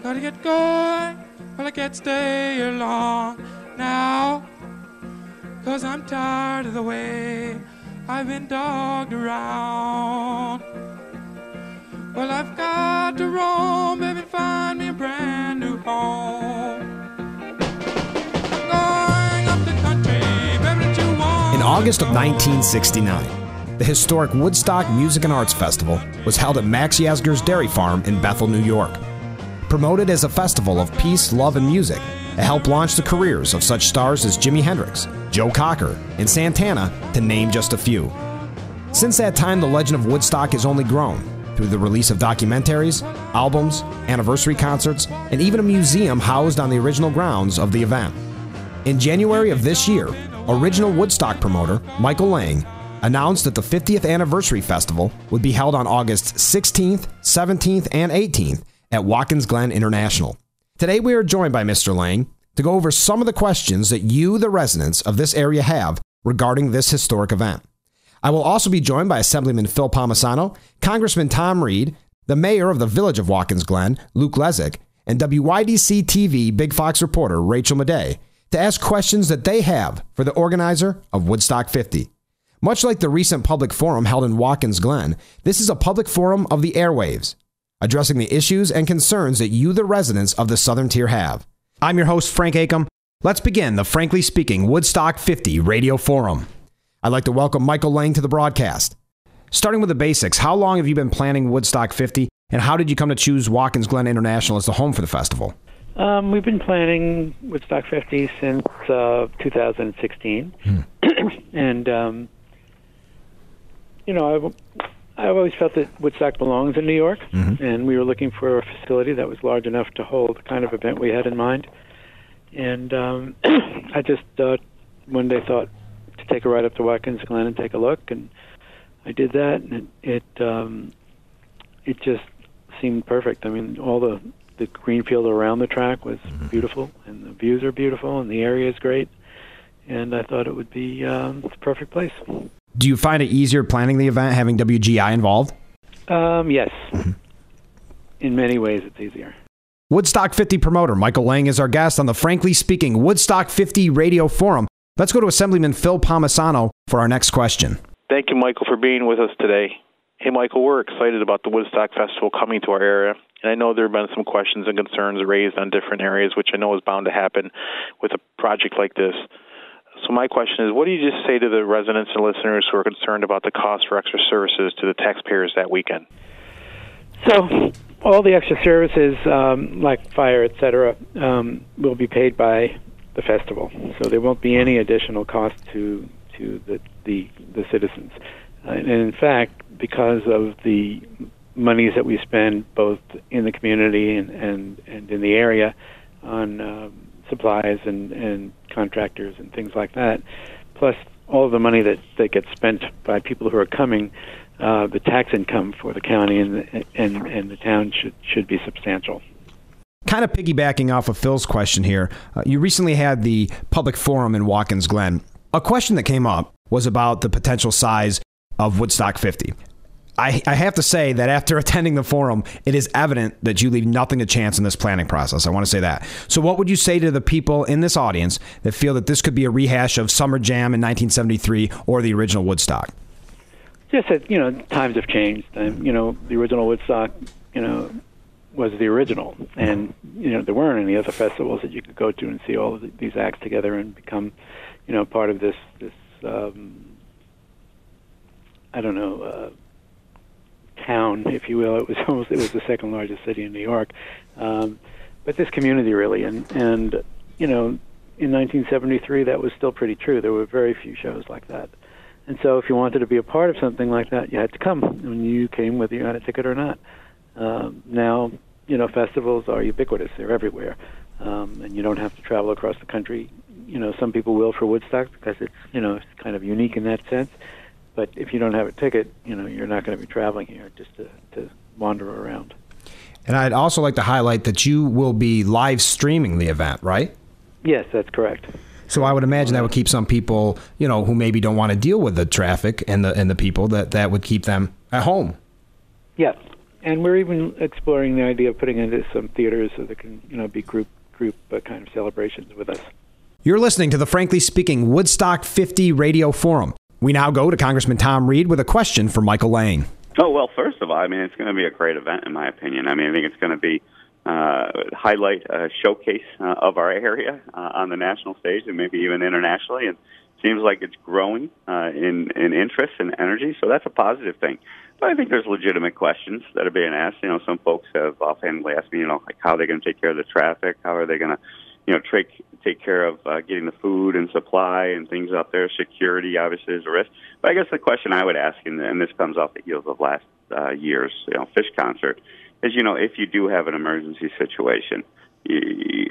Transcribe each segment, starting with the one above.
Gotta get going, well I can't stay here long now, 'cause I'm tired of the way I've been dogged around. Well, I've got to roam, baby, find me a brand new home. I'm going up the country, baby, that you want. In August of 1969, the historic Woodstock Music and Arts Festival was held at Max Yasgur's Dairy Farm in Bethel, New York. Promoted as a festival of peace, love, and music, it helped launch the careers of such stars as Jimi Hendrix, Joe Cocker, and Santana, to name just a few. Since that time, the legend of Woodstock has only grown through the release of documentaries, albums, anniversary concerts, and even a museum housed on the original grounds of the event. In January of this year, original Woodstock promoter Michael Lang announced that the 50th anniversary festival would be held on August 16th, 17th, and 18th at Watkins Glen International. Today we are joined by Mr. Lang to go over some of the questions that you, the residents of this area, have regarding this historic event. I will also be joined by Assemblyman Phil Palmesano, Congressman Tom Reed, the mayor of the village of Watkins Glen, Luke Leszyk, and WYDC-TV Big Fox reporter Rachel Midey to ask questions that they have for the organizer of Woodstock 50. Much like the recent public forum held in Watkins Glen, this is a public forum of the airwaves, addressing the issues and concerns that you, the residents of the Southern Tier, have. I'm your host, Frank Acomb. Let's begin the Frankly Speaking Woodstock 50 Radio Forum. I'd like to welcome Michael Lang to the broadcast. Starting with the basics, how long have you been planning Woodstock 50, and how did you come to choose Watkins Glen International as the home for the festival? We've been planning Woodstock 50 since 2016. And, I've always felt that Woodstock belongs in New York, and we were looking for a facility that was large enough to hold the kind of event we had in mind. And I just one day thought to take a ride up to Watkins Glen and take a look, and I did that, and it just seemed perfect. I mean, all the green field around the track was beautiful, and the views are beautiful, and the area is great, and I thought it would be the perfect place. Do you find it easier planning the event having WGI involved? Yes. In many ways, it's easier. Woodstock 50 promoter Michael Lang is our guest on the Frankly Speaking Woodstock 50 Radio Forum. Let's go to Assemblyman Phil Palmesano for our next question. Thank you, Michael, for being with us today. Hey, Michael, we're excited about the Woodstock Festival coming to our area, and I know there have been some questions and concerns raised on different areas, which I know is bound to happen with a project like this. So my question is, what do you just say to the residents and listeners who are concerned about the cost for extra services to the taxpayers that weekend? So all the extra services, like fire, et cetera, will be paid by the festival. So there won't be any additional cost to the citizens. And in fact, because of the monies that we spend both in the community and in the area on supplies and contractors and things like that, plus all of the money that gets spent by people who are coming, the tax income for the county and the town should be substantial. Kind of piggybacking off of Phil's question here, you recently had the public forum in Watkins Glen. A question that came up was about the potential size of Woodstock 50. I have to say that after attending the forum, it is evident that you leave nothing to chance in this planning process. I want to say that. So what would you say to the people in this audience that feel that this could be a rehash of Summer Jam in 1973 or the original Woodstock? Just that, times have changed. The original Woodstock, was the original. And, there weren't any other festivals that you could go to and see all of these acts together and become, part of this town, if you will. It was the second largest city in New York. But this community really, and in 1973, that was still pretty true. There were very few shows like that. And so if you wanted to be a part of something like that, you had to come. And you came whether you had a ticket or not. Now, festivals are ubiquitous. They're everywhere. And you don't have to travel across the country. Some people will for Woodstock because it's, it's kind of unique in that sense. But if you don't have a ticket, you're not going to be traveling here just to wander around. And I'd also like to highlight that you will be live streaming the event, right? Yes, that's correct. So I would imagine that would keep some people, who maybe don't want to deal with the traffic and the people, that would keep them at home. Yeah, And we're even exploring the idea of putting into some theaters so there can, be group kind of celebrations with us. You're listening to the Frankly Speaking Woodstock 50 Radio Forum. We now go to Congressman Tom Reed with a question for Michael Lang. Oh, well, first of all, it's going to be a great event, in my opinion. I think it's going to be highlight a showcase of our area on the national stage and maybe even internationally. And it seems like it's growing in interest and energy, so that's a positive thing. But I think there's legitimate questions that are being asked. Some folks have offhandedly asked me, like how are they going to take care of the traffic? How are they going to, take care of getting the food and supply and things out there? Security, obviously, is a risk. But I guess the question I would ask, and this comes off the heels of last year's Fish concert, is, if you do have an emergency situation,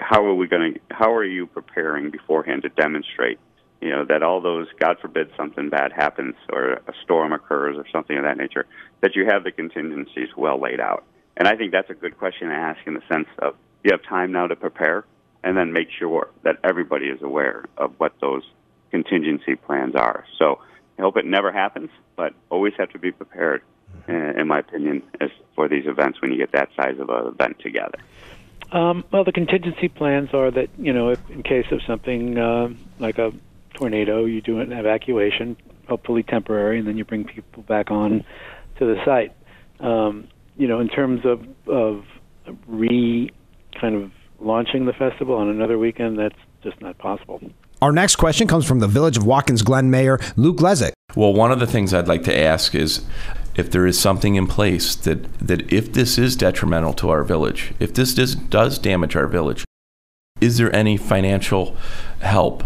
how are you preparing beforehand to demonstrate, that all those, God forbid something bad happens or a storm occurs or something of that nature, that you have the contingencies well laid out? And I think that's a good question to ask in the sense of you have time now to prepare and then make sure that everybody is aware of what those contingency plans are. So I hope it never happens, but always have to be prepared, in my opinion, as for these events when you get that size of an event together. Well, the contingency plans are that, if in case of something like a tornado, you do an evacuation, hopefully temporary, and then you bring people back on to the site. In terms of kind of launching the festival on another weekend, that's just not possible. Our next question comes from the Village of Watkins Glen Mayor Luke Leszyk. Well, one of the things I'd like to ask is if there is something in place that if this is detrimental to our village, if this does damage our village, is there any financial help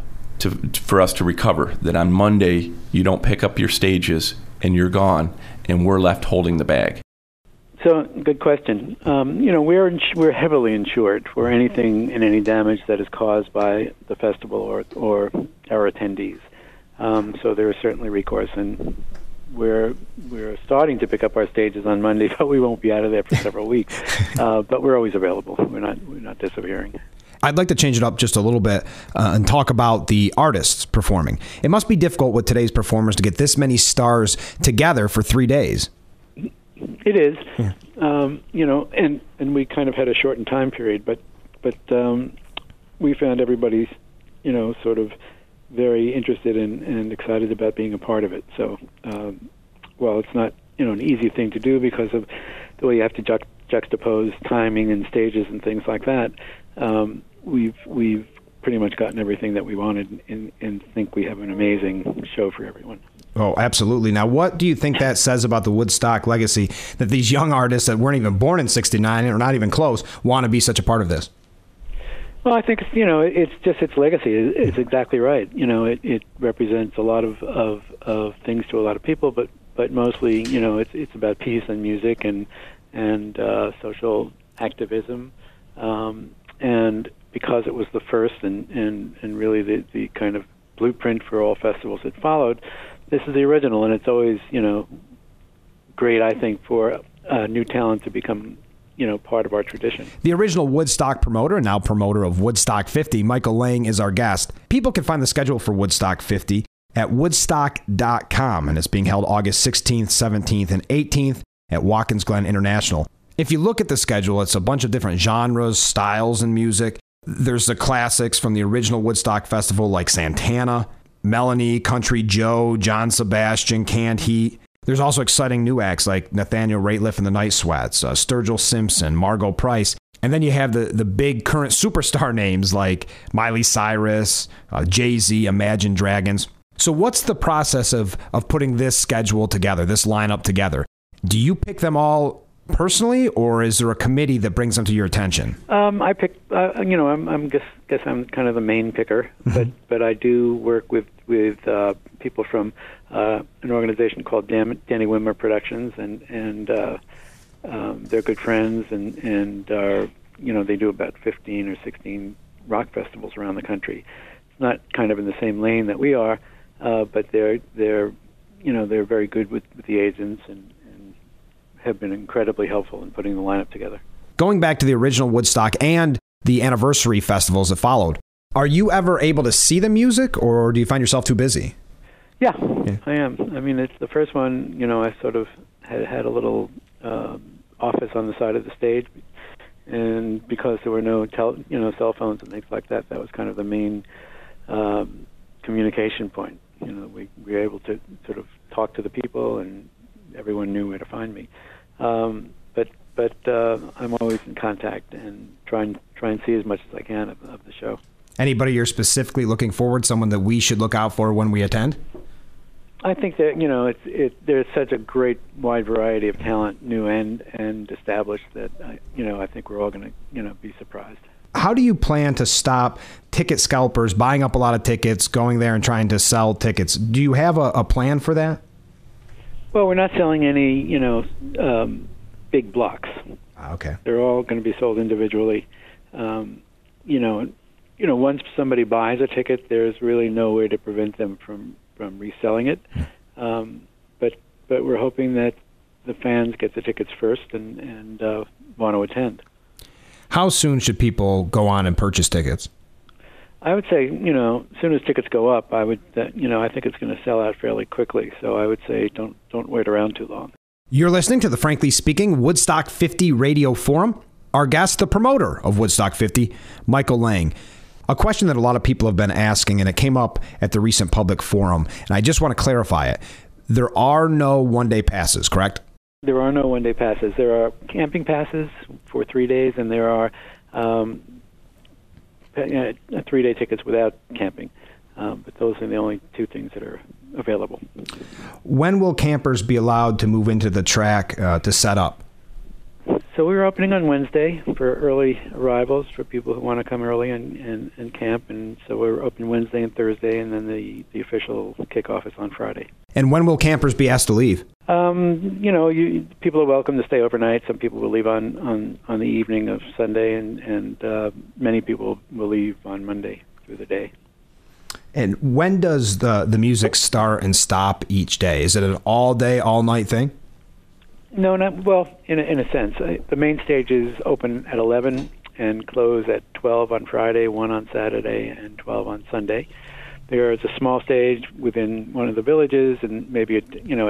for us to recover, that on Monday you don't pick up your stages and you're gone and we're left holding the bag? So, good question. We're heavily insured for anything and any damage that is caused by the festival or our attendees. So there is certainly recourse, and we're starting to pick up our stages on Monday, but we won't be out of there for several weeks. But we're always available. We're not disappearing. I'd like to change it up just a little bit and talk about the artists performing. It must be difficult with today's performers to get this many stars together for 3 days. It is, yeah. And we kind of had a shortened time period, but we found everybody's, sort of very interested and excited about being a part of it. So, while it's not, an easy thing to do because of the way you have to juxtapose timing and stages and things like that, we've pretty much gotten everything that we wanted and think we have an amazing show for everyone. Oh, absolutely. Now, what do you think that says about the Woodstock legacy, that these young artists that weren't even born in '69 or not even close want to be such a part of this? Well, I think it's just its legacy. It's exactly right. It represents a lot of things to a lot of people, but mostly, it's about peace and music and social activism, and because it was the first and really the kind of blueprint for all festivals that followed. This is the original, and it's always, great, I think, for new talent to become, part of our tradition. The original Woodstock promoter and now promoter of Woodstock 50, Michael Lang, is our guest. People can find the schedule for Woodstock 50 at woodstock.com, and it's being held August 16th, 17th, and 18th at Watkins Glen International. If you look at the schedule, it's a bunch of different genres, styles, and music. There's the classics from the original Woodstock Festival like Santana, Melanie, Country Joe, John Sebastian, Canned Heat. There's also exciting new acts like Nathaniel Rateliff and the Night Sweats, Sturgill Simpson, Margot Price. And then you have the big current superstar names like Miley Cyrus, Jay-Z, Imagine Dragons. So what's the process of putting this schedule together, this lineup together? Do you pick them all personally, or is there a committee that brings them to your attention? I pick, I'm guess I'm kind of the main picker, but I do work with people from an organization called Danny Wimmer Productions, and they're good friends, and they do about 15 or 16 rock festivals around the country. It's not kind of in the same lane that we are, but they're very good with the agents and have been incredibly helpful in putting the lineup together. Going back to the original Woodstock and the anniversary festivals that followed, are you ever able to see the music, or do you find yourself too busy? Yeah. I am. I mean, it's the first one, I sort of had a little office on the side of the stage, and because there were no cell phones and things like that, that was kind of the main communication point. We were able to sort of talk to the people, and everyone knew where to find me. But I'm always in contact and try and see as much as I can of the show. Anybody you're specifically looking forward, someone that we should look out for when we attend? I think that there's such a great wide variety of talent, new and established, that I think we're all going to be surprised. How do you plan to stop ticket scalpers buying up a lot of tickets, going there and trying to sell tickets? Do you have a plan for that? Well, we're not selling any big blocks. Okay. They're all going to be sold individually. Once somebody buys a ticket, there's really no way to prevent them from reselling it. But we're hoping that the fans get the tickets first and want to attend. How soon should people go on and purchase tickets? I would say, as soon as tickets go up, I think it's going to sell out fairly quickly. So I would say don't wait around too long. You're listening to the Frankly Speaking Woodstock 50 Radio Forum. Our guest, the promoter of Woodstock 50, Michael Lang. A question that a lot of people have been asking, and it came up at the recent public forum, and I just want to clarify it. There are no one-day passes, correct? There are no one-day passes. There are camping passes for 3 days, and there are 3-day tickets without camping. But those are the only two things that are available. When will campers be allowed to move into the track to set up? So we're opening on Wednesday for early arrivals for people who want to come early and camp. And so we're open Wednesday and Thursday, and then the official kickoff is on Friday. And when will campers be asked to leave? People are welcome to stay overnight. Some people will leave on the evening of Sunday, and many people will leave on Monday through the day. And when does the music start and stop each day? Is it an all-day, all-night thing? No, not well. In a sense, the main stage is open at 11 and close at 12 on Friday, 1 on Saturday, and 12 on Sunday. There is a small stage within one of the villages, and maybe a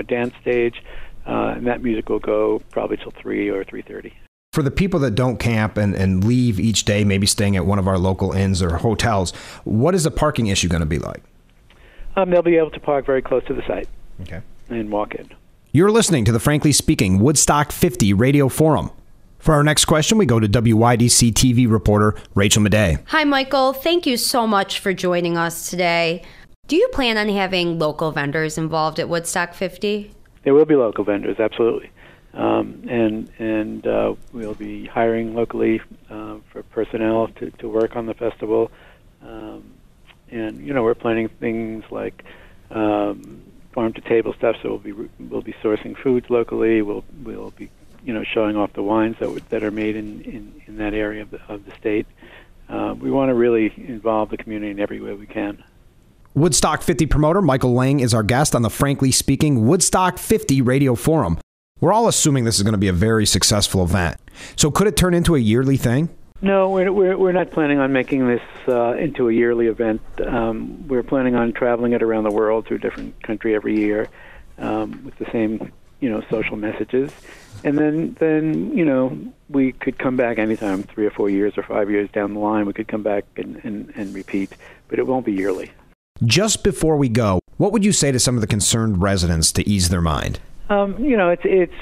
dance stage, and that music will go probably till 3 or 3:30. For the people that don't camp and leave each day, maybe staying at one of our local inns or hotels, what is the parking issue going to be like? They'll be able to park very close to the site. Okay. And walk in. You're listening to the Frankly Speaking Woodstock 50 Radio Forum. For our next question, we go to WYDC-TV reporter Rachel Midey. Hi, Michael. Thank you so much for joining us today. Do you plan on having local vendors involved at Woodstock 50? There will be local vendors, absolutely. And we'll be hiring locally for personnel to work on the festival. And we're planning things like farm-to-table stuff, so we'll be sourcing foods locally. We'll be showing off the wines that are made in that area of the state. We want to really involve the community in every way we can. Woodstock 50 promoter Michael Lang is our guest on the Frankly Speaking Woodstock 50 Radio Forum. We're all assuming this is going to be a very successful event. So could it turn into a yearly thing? No, we're not planning on making this into a yearly event. We're planning on traveling it around the world to a different country every year with the same social messages. And then we could come back anytime, 3 or 4 years or 5 years down the line. We could come back and repeat, but it won't be yearly. Just before we go, what would you say to some of the concerned residents to ease their mind? It's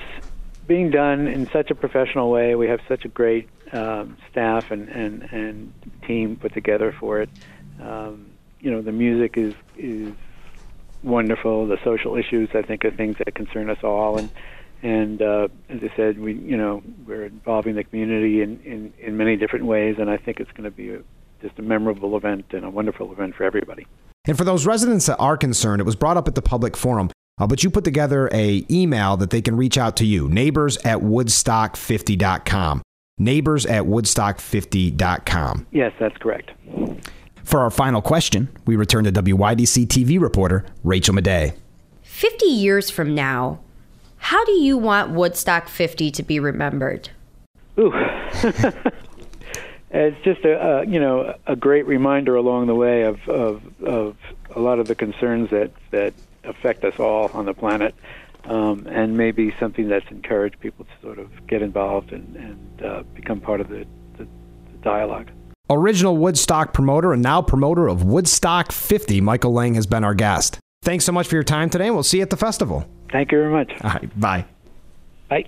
being done in such a professional way. We have such a great staff and team put together for it. The music is wonderful. The social issues, I think, are things that concern us all. And as I said, we're involving the community in many different ways, and I think it's going to be just a memorable event and a wonderful event for everybody. And for those residents that are concerned, it was brought up at the public forum, but you put together an email that they can reach out to you, neighbors@woodstock50.com. neighbors@woodstock50.com. Yes, that's correct. For our final question, we return to WYDC-TV reporter Rachel Midey. 50 years from now, how do you want Woodstock 50 to be remembered? Ooh. It's just a great reminder along the way of a lot of the concerns that affect us all on the planet. and maybe something that's encouraged people to sort of get involved and become part of the dialogue. Original Woodstock promoter and now promoter of Woodstock 50, Michael Lang has been our guest. Thanks so much for your time today, and we'll see you at the festival. Thank you very much. All right, bye. Bye.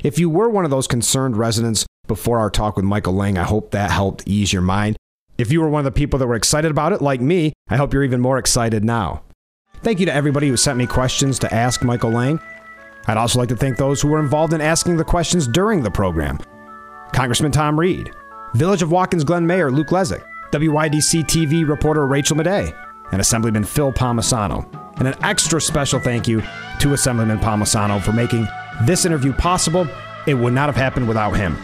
If you were one of those concerned residents before our talk with Michael Lang, I hope that helped ease your mind. If you were one of the people that were excited about it, like me, I hope you're even more excited now. Thank you to everybody who sent me questions to ask Michael Lang. I'd also like to thank those who were involved in asking the questions during the program. Congressman Tom Reed, Village of Watkins Glen Mayor Luke Leszyk, WYDC-TV reporter Rachel Midey, and Assemblyman Phil Palmesano. And an extra special thank you to Assemblyman Palmesano for making this interview possible. It would not have happened without him.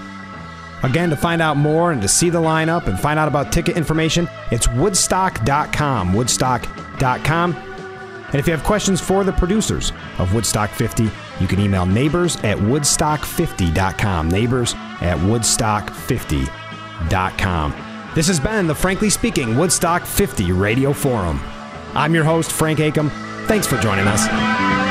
Again, to find out more and to see the lineup and find out about ticket information, it's woodstock.com, woodstock.com. And if you have questions for the producers of Woodstock 50, you can email neighbors@woodstock50.com, neighbors@woodstock50.com. This has been the Frankly Speaking Woodstock 50 Radio Forum. I'm your host, Frank Acomb. Thanks for joining us.